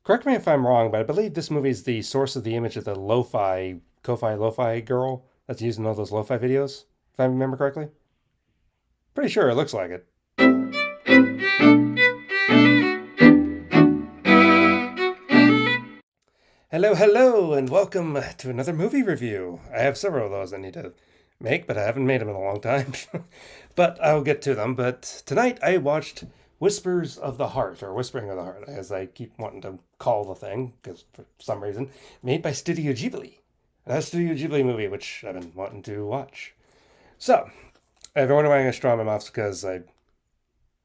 Correct me if I'm wrong, but I believe this movie is the source of the image of the Ko-Fi lo-fi girl that's used in all those lo-fi videos, if I remember correctly. Pretty sure it looks like it. Hello, hello, and welcome to another movie review. I have several of those I need to make, but I haven't made them in a long time. But I'll get to them. But tonight I watched Whispers of the Heart, or Whispering of the Heart, as I keep wanting to call the thing, because for some reason, made by Studio Ghibli. That Studio Ghibli movie, which I've been wanting to watch. So, if you're wondering why I'm going to straw my mouth, because I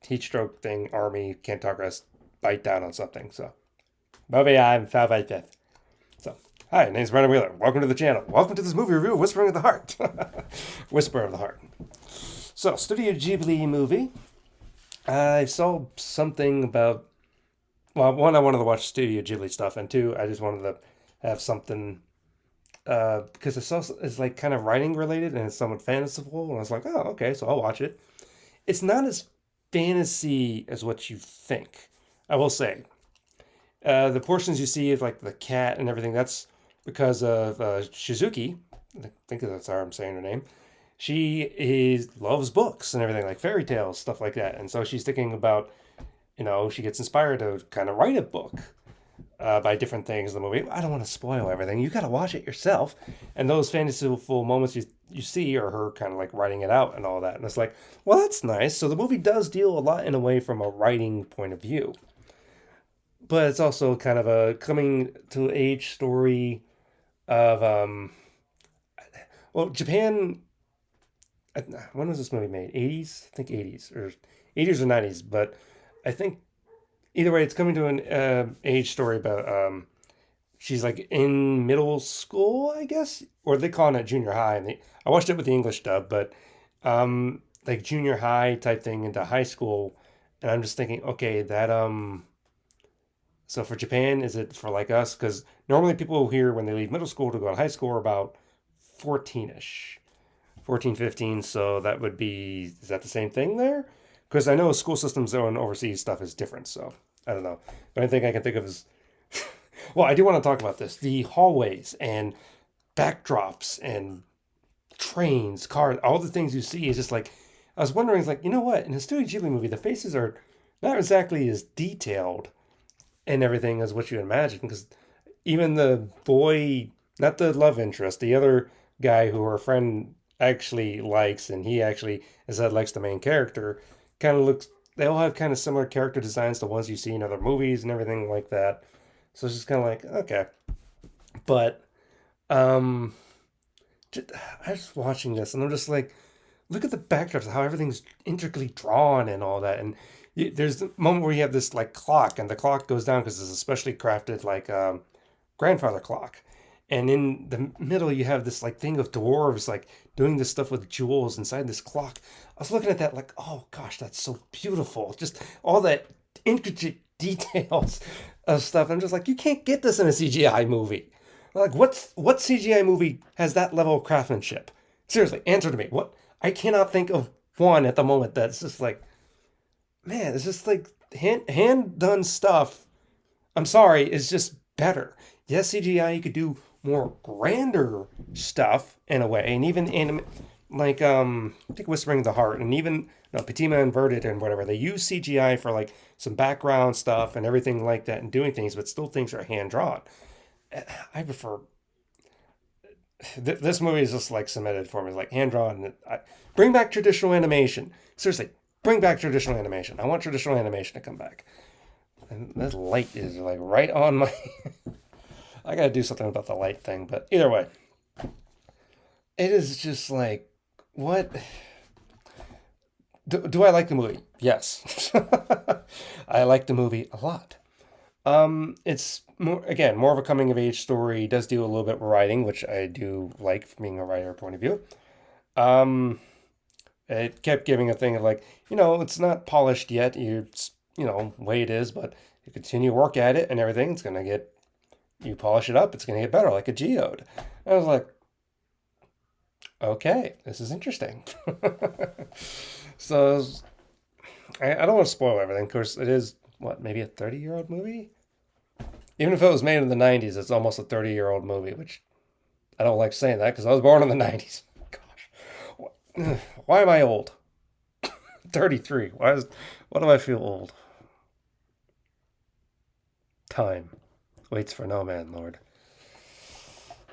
heat stroke thing, army, can't talk rest, bite down on something. So, movie I'm 5 So, hi, my name's Brandon Wheeler. Welcome to the channel. Welcome to this movie review of Whispering of the Heart. Whisper of the Heart. So, Studio Ghibli movie. I saw something about, well, one, I wanted to watch Studio Ghibli stuff, and two, I just wanted to have something, because I saw it's like kind of writing related and it's somewhat fanciful, and I was like, oh, okay, so I'll watch it. It's not as fantasy as what you think, I will say. The portions you see of like the cat and everything, that's because of Shizuki. I think that's how I'm saying her name. She loves books and everything, like fairy tales, stuff like that. And so she's thinking about, she gets inspired to kind of write a book by different things in the movie. I don't want to spoil everything. You got to watch it yourself. And those fantasyful moments you see are her kind of like writing it out and all that. And it's like, well, that's nice. So the movie does deal a lot in a way from a writing point of view, but it's also kind of a coming to age story of well, Japan. When was this movie made? 80s, I think 80s or 80s or 90s. But I think either way, it's coming to an age story about she's like in middle school, I guess, or they call it junior high. And I watched it with the English dub, but like junior high type thing into high school, and I'm just thinking, okay, that so for Japan, is it for like us? Because normally people here when they leave middle school to go to high school are about 14-ish, 14, 15. So that would be, is that the same thing there? Because I know school systems and overseas stuff is different. So I don't know. The only thing I can think of is, well, I do want to talk about this. The hallways and backdrops and trains, cars, all the things you see is just like, I was wondering, it's like, you know what? In a Studio Ghibli movie, the faces are not exactly as detailed and everything as what you imagine. Because even the boy, not the love interest, the other guy who her friend actually likes, and he actually, as I said, likes the main character, kind of looks, they all have kind of similar character designs to ones you see in other movies and everything like that. So it's just kind of like, okay. But, um, I was watching this and I'm just like, look at the backdrops, how everything's intricately drawn and all that. And there's the moment where you have this like clock, and the clock goes down because it's a specially crafted like grandfather clock. And in the middle, you have this like thing of dwarves like doing this stuff with jewels inside this clock. I was looking at that like, oh gosh, that's so beautiful. Just all that intricate details of stuff. I'm just like, you can't get this in a CGI movie. Like, what CGI movie has that level of craftsmanship? Seriously, answer to me. What? I cannot think of one at the moment that's just like, man, it's just like hand done stuff. I'm sorry, it's just better. Yes, CGI you could do more grander stuff in a way, and even like I think Whispering of the Heart, and even no Patima Inverted and whatever, they use CGI for like some background stuff and everything like that, and doing things, but still things are hand drawn. I prefer this movie is just like cemented for me. It's like hand drawn. Bring back traditional animation. Seriously, bring back traditional animation. I want traditional animation to come back. And this light is like right on my. I gotta do something about the light thing, but either way, it is just like, what? Do I like the movie? Yes, I like the movie a lot. It's more, again, more of a coming of age story. It does do a little bit of writing, which I do like from being a writer point of view. Um, it kept giving a thing of like, it's not polished yet. Way it is, but you continue to work at it and everything. It's gonna get, you polish it up, it's gonna get better, like a geode. I was like, okay, this is interesting. So I don't want to spoil everything. Of course, it is what, maybe a 30-year-old movie. Even if it was made in the 90s, it's almost a 30-year-old movie, which I don't like saying that because I was born in the 90s. Gosh. Why am I old? 33. Why do I feel old? Time waits for no man, Lord.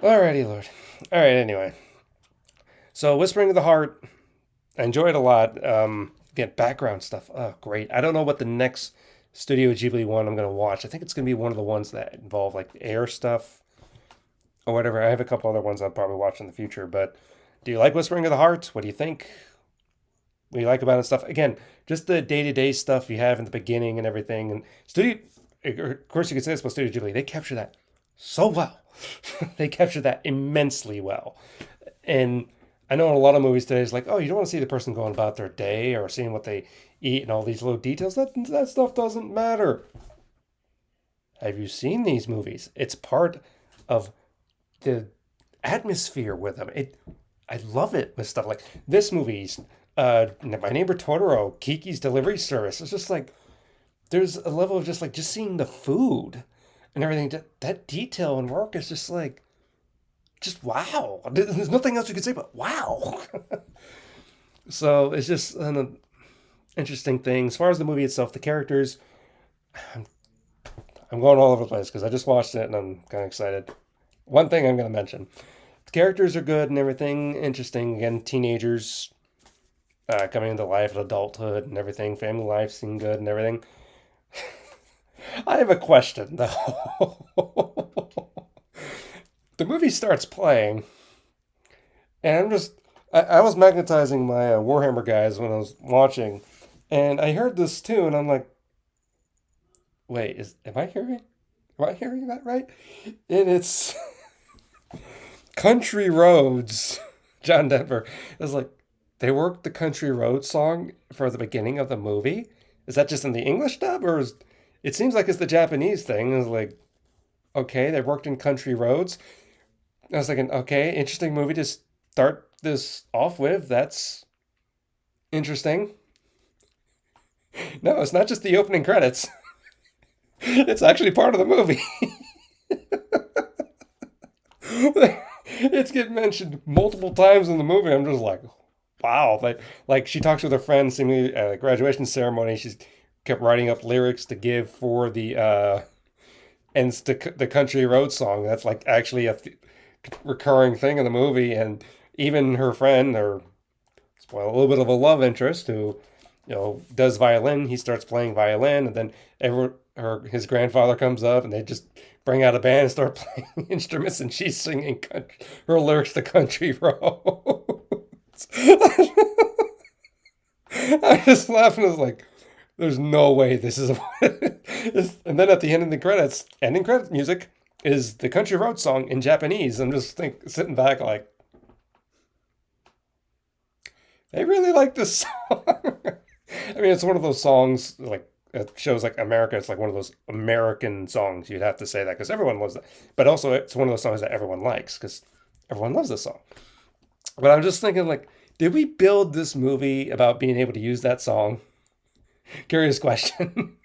Alrighty, Lord. Alright, anyway. So, Whispering of the Heart, I enjoyed a lot. Again, background stuff. Oh, great. I don't know what the next Studio Ghibli one I'm going to watch. I think it's going to be one of the ones that involve like air stuff or whatever. I have a couple other ones I'll probably watch in the future. But do you like Whispering of the Heart? What do you think? What do you like about it and stuff? Again, just the day to day stuff you have in the beginning and everything. And Studio, of course, you could say this about Studio Ghibli. They capture that so well. They capture that immensely well. And I know in a lot of movies today, it's like, oh, you don't want to see the person going about their day or seeing what they eat and all these little details. That stuff doesn't matter. Have you seen these movies? It's part of the atmosphere with them. I love it with stuff like this movie's My Neighbor Totoro, Kiki's Delivery Service. It's just like there's a level of just seeing the food and everything. That detail and work is just like just wow. There's nothing else you could say but wow. So it's just an interesting thing. As far as the movie itself, the characters, I'm going all over the place because I just watched it and I'm kind of excited. One thing I'm going to mention: the characters are good and everything. Interesting. Again, teenagers coming into life, adulthood, and everything. Family life seemed good and everything. I have a question though. The movie starts playing, and I was magnetizing my Warhammer guys when I was watching, and I heard this tune. I'm like, wait, am I hearing that right? And it's Country Roads. John Denver is like, they worked the Country Roads song for the beginning of the movie. Is that just in the English dub, or it seems like it's the Japanese thing? It's like, okay, they worked in Country Roads. I was thinking, okay, interesting movie to start this off with. That's interesting. No, it's not just the opening credits. It's actually part of the movie. It's getting mentioned multiple times in the movie. I'm just like, wow. Like she talks with her friend, seemingly at a graduation ceremony. She's kept writing up lyrics to give for the ends to the Country Road song. That's like actually a recurring thing in the movie, and even her friend, or spoil a little bit of a love interest who does violin. He starts playing violin, and then his grandfather comes up, and they just bring out a band and start playing instruments, and she's singing her lyrics to Country Roads. I just laughing. I was like, "There's no way this is." And then at the end of the credits, ending credit music is the Country Road song in Japanese. I'm just sitting back like, they really like this song. I mean, it's one of those songs like it shows like America. It's like one of those American songs. You'd have to say that because everyone loves that. But also, it's one of those songs that everyone likes because everyone loves this song. But I'm just thinking, like, did we build this movie about being able to use that song? Curious question.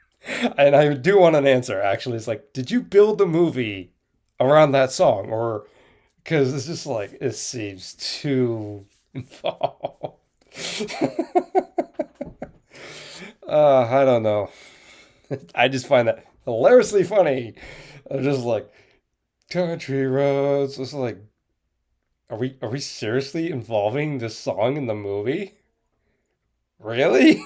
And I do want an answer, actually. It's like, did you build the movie around that song? Or, because it's just like, it seems too involved. I don't know. I just find that hilariously funny. I'm just like, Country Roads. It's like, are we seriously involving this song in the movie? Really?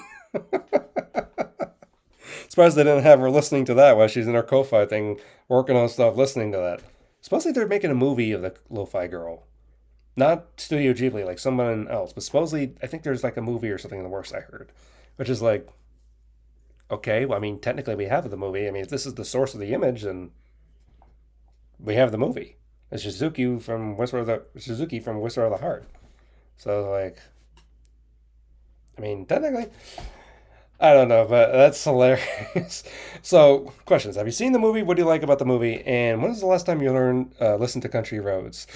Surprised they didn't have her listening to that while she's in her Ko-Fi thing, working on stuff, listening to that. Supposedly they're making a movie of the Lo-Fi Girl. Not Studio Ghibli, like someone else. But supposedly, I think there's like a movie or something in the works I heard. Which is like, okay, well, I mean, technically we have the movie. I mean, if this is the source of the image, then we have the movie. It's Suzuki from Whisper of the Heart. So, like, I mean, technically, I don't know, but that's hilarious. So, questions. Have you seen the movie? What do you like about the movie? And when was the last time you listened to Country Roads?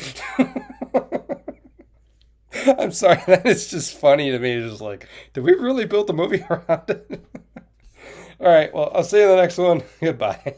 I'm sorry, that is just funny to me. It's just like, did we really build the movie around it? All right, well, I'll see you in the next one. Goodbye.